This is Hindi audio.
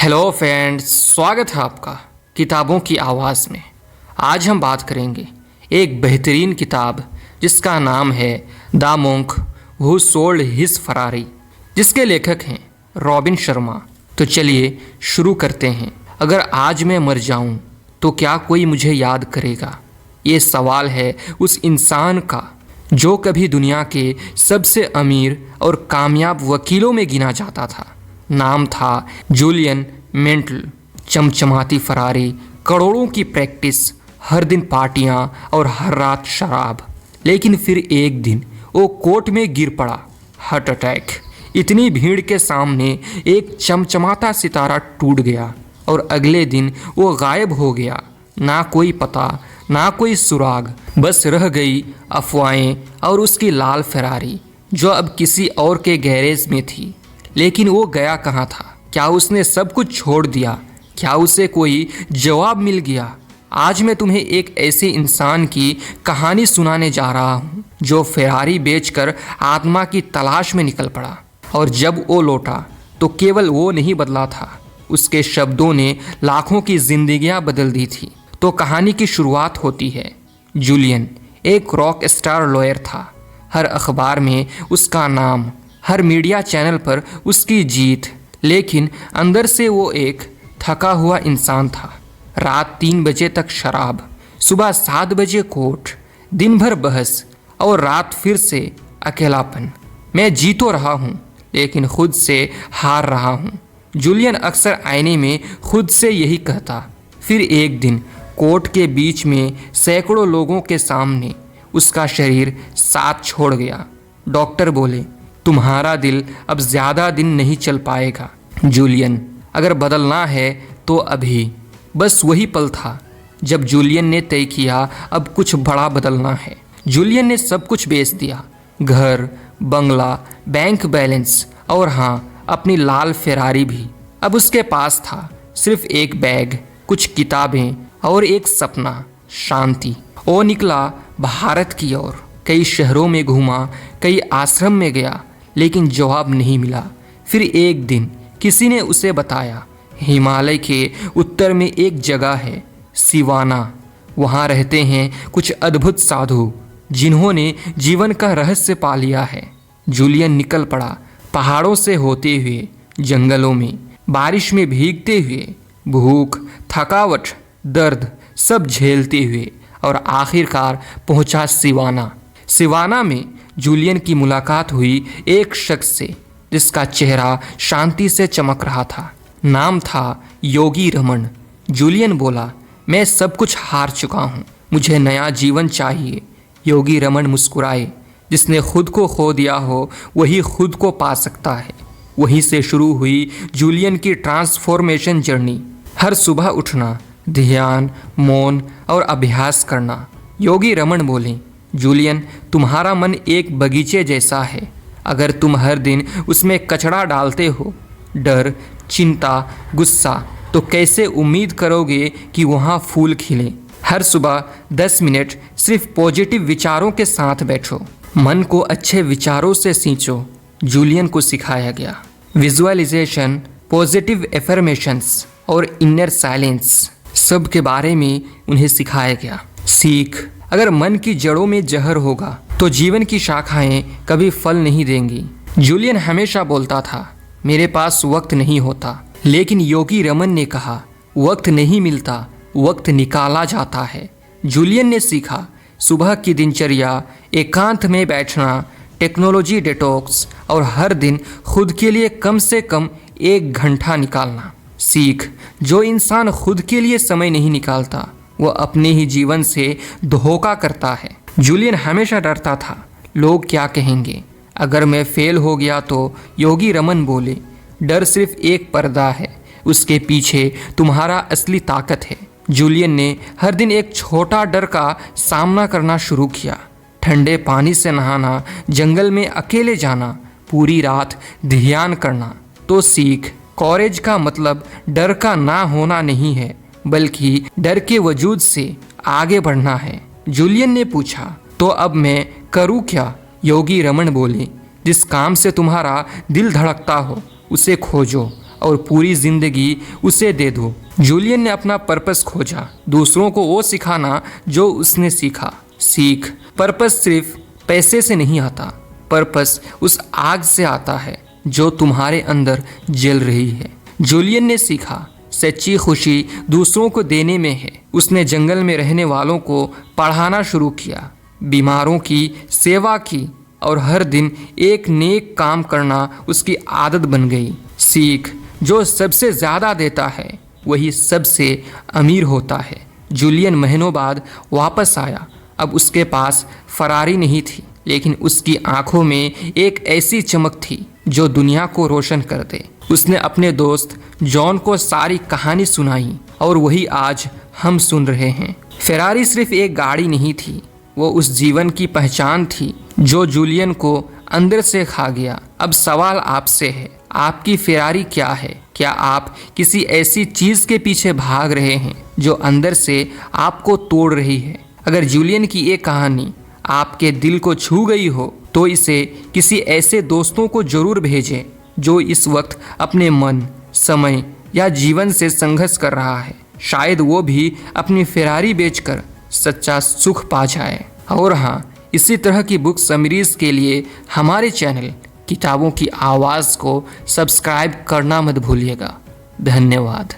हेलो फ्रेंड्स, स्वागत है आपका किताबों की आवाज़ में। आज हम बात करेंगे एक बेहतरीन किताब जिसका नाम है the monk who sold his Ferrari, जिसके लेखक हैं रॉबिन शर्मा। तो चलिए शुरू करते हैं। अगर आज मैं मर जाऊं तो क्या कोई मुझे याद करेगा? ये सवाल है उस इंसान का जो कभी दुनिया के सबसे अमीर और कामयाब वकीलों में गिना जाता था। नाम था जूलियन मेंटल। चमचमाती फरारी, करोड़ों की प्रैक्टिस, हर दिन पार्टियां और हर रात शराब। लेकिन फिर एक दिन वो कोर्ट में गिर पड़ा, हार्ट अटैक। इतनी भीड़ के सामने एक चमचमाता सितारा टूट गया और अगले दिन वो गायब हो गया। ना कोई पता, ना कोई सुराग, बस रह गई अफवाहें और उसकी लाल फरारी जो अब किसी और के गैरेज में थी। लेकिन वो गया कहाँ था? क्या उसने सब कुछ छोड़ दिया? क्या उसे कोई जवाब मिल गया? आज मैं तुम्हें एक ऐसे इंसान की कहानी सुनाने जा रहा हूँ जो फेरारी बेचकर आत्मा की तलाश में निकल पड़ा। और जब वो लौटा तो केवल वो नहीं बदला था, उसके शब्दों ने लाखों की जिंदगियां बदल दी थी। तो कहानी की शुरुआत होती है। जूलियन एक रॉक स्टार लॉयर था। हर अखबार में उसका नाम, हर मीडिया चैनल पर उसकी जीत। लेकिन अंदर से वो एक थका हुआ इंसान था। रात 3 बजे तक शराब, सुबह 7 बजे कोर्ट, दिन भर बहस और रात फिर से अकेलापन। मैं जी तो रहा हूँ लेकिन खुद से हार रहा हूँ। जूलियन अक्सर आईने में खुद से यही कहता। फिर एक दिन कोर्ट के बीच में सैकड़ों लोगों के सामने उसका शरीर साथ छोड़ गया। डॉक्टर बोले, तुम्हारा दिल अब ज़्यादा दिन नहीं चल पाएगा जूलियन। अगर बदलना है तो अभी। बस वही पल था जब जूलियन ने तय किया अब कुछ बड़ा बदलना है। जूलियन ने सब कुछ बेच दिया, घर, बंगला, बैंक बैलेंस और हाँ, अपनी लाल फेरारी भी। अब उसके पास था सिर्फ एक बैग, कुछ किताबें और एक सपना, शांति। वो निकला भारत की ओर। कई शहरों में घूमा, कई आश्रम में गया, लेकिन जवाब नहीं मिला। फिर एक दिन किसी ने उसे बताया, हिमालय के उत्तर में एक जगह है, सिवाना। वहाँ रहते हैं कुछ अद्भुत साधु जिन्होंने जीवन का रहस्य पा लिया है। जूलियन निकल पड़ा, पहाड़ों से होते हुए, जंगलों में, बारिश में भीगते हुए, भूख, थकावट, दर्द सब झेलते हुए, और आखिरकार पहुंचा सिवाना। सिवाना में जूलियन की मुलाकात हुई एक शख्स से जिसका चेहरा शांति से चमक रहा था। नाम था योगी रमन। जूलियन बोला, मैं सब कुछ हार चुका हूँ, मुझे नया जीवन चाहिए। योगी रमन मुस्कुराए, जिसने खुद को खो दिया हो वही खुद को पा सकता है। वहीं से शुरू हुई जूलियन की ट्रांसफॉर्मेशन जर्नी। हर सुबह उठना, ध्यान, मौन और अभ्यास करना। योगी रमन बोले, जूलियन, तुम्हारा मन एक बगीचे जैसा है। अगर तुम हर दिन उसमें कचरा डालते हो, डर, चिंता, गुस्सा, तो कैसे उम्मीद करोगे कि वहाँ फूल खिले? हर सुबह 10 मिनट सिर्फ पॉजिटिव विचारों के साथ बैठो, मन को अच्छे विचारों से सींचो। जूलियन को सिखाया गया विजुअलाइजेशन, पॉजिटिव एफर्मेशंस और इनर साइलेंस, सब के बारे में उन्हें सिखाया गया। सीख, अगर मन की जड़ों में जहर होगा तो जीवन की शाखाएं कभी फल नहीं देंगी। जूलियन हमेशा बोलता था, मेरे पास वक्त नहीं होता। लेकिन योगी रमन ने कहा, वक्त नहीं मिलता, वक्त निकाला जाता है। जूलियन ने सीखा सुबह की दिनचर्या, एकांत में बैठना, टेक्नोलॉजी डिटॉक्स और हर दिन खुद के लिए कम से कम 1 घंटा निकालना। सीख, जो इंसान खुद के लिए समय नहीं निकालता वो अपने ही जीवन से धोखा करता है। जूलियन हमेशा डरता था, लोग क्या कहेंगे अगर मैं फेल हो गया तो? योगी रमन बोले, डर सिर्फ एक पर्दा है, उसके पीछे तुम्हारा असली ताकत है। जूलियन ने हर दिन एक छोटा डर का सामना करना शुरू किया। ठंडे पानी से नहाना, जंगल में अकेले जाना, पूरी रात ध्यान करना। तो सीख, कॉरेज का मतलब डर का ना होना नहीं है, बल्कि डर के वजूद से आगे बढ़ना है। जूलियन ने पूछा, तो अब मैं करूं क्या? योगी रमन बोले, जिस काम से तुम्हारा दिल धड़कता हो उसे खोजो और पूरी जिंदगी उसे दे दो। जूलियन ने अपना पर्पस खोजा, दूसरों को वो सिखाना जो उसने सीखा। सीख, पर्पस सिर्फ पैसे से नहीं आता, पर्पस उस आग से आता है जो तुम्हारे अंदर जल रही है। जूलियन ने सीखा सच्ची खुशी दूसरों को देने में है। उसने जंगल में रहने वालों को पढ़ाना शुरू किया, बीमारों की सेवा की और हर दिन एक नेक काम करना उसकी आदत बन गई। सीख, जो सबसे ज़्यादा देता है वही सबसे अमीर होता है। जूलियन महीनों बाद वापस आया। अब उसके पास फरारी नहीं थी, लेकिन उसकी आंखों में एक ऐसी चमक थी जो दुनिया को रोशन कर दे। उसने अपने दोस्त जॉन को सारी कहानी सुनाई और वही आज हम सुन रहे हैं। फरारी सिर्फ एक गाड़ी नहीं थी, वो उस जीवन की पहचान थी जो जूलियन को अंदर से खा गया। अब सवाल आपसे है, आपकी फरारी क्या है? क्या आप किसी ऐसी चीज़ के पीछे भाग रहे हैं जो अंदर से आपको तोड़ रही है? अगर जूलियन की ये कहानी आपके दिल को छू गई हो तो इसे किसी ऐसे दोस्तों को जरूर भेजें जो इस वक्त अपने मन, समय या जीवन से संघर्ष कर रहा है। शायद वो भी अपनी फरारी बेचकर सच्चा सुख पा जाए। और हाँ, इसी तरह की बुक समरीज के लिए हमारे चैनल किताबों की आवाज़ को सब्सक्राइब करना मत भूलिएगा। धन्यवाद।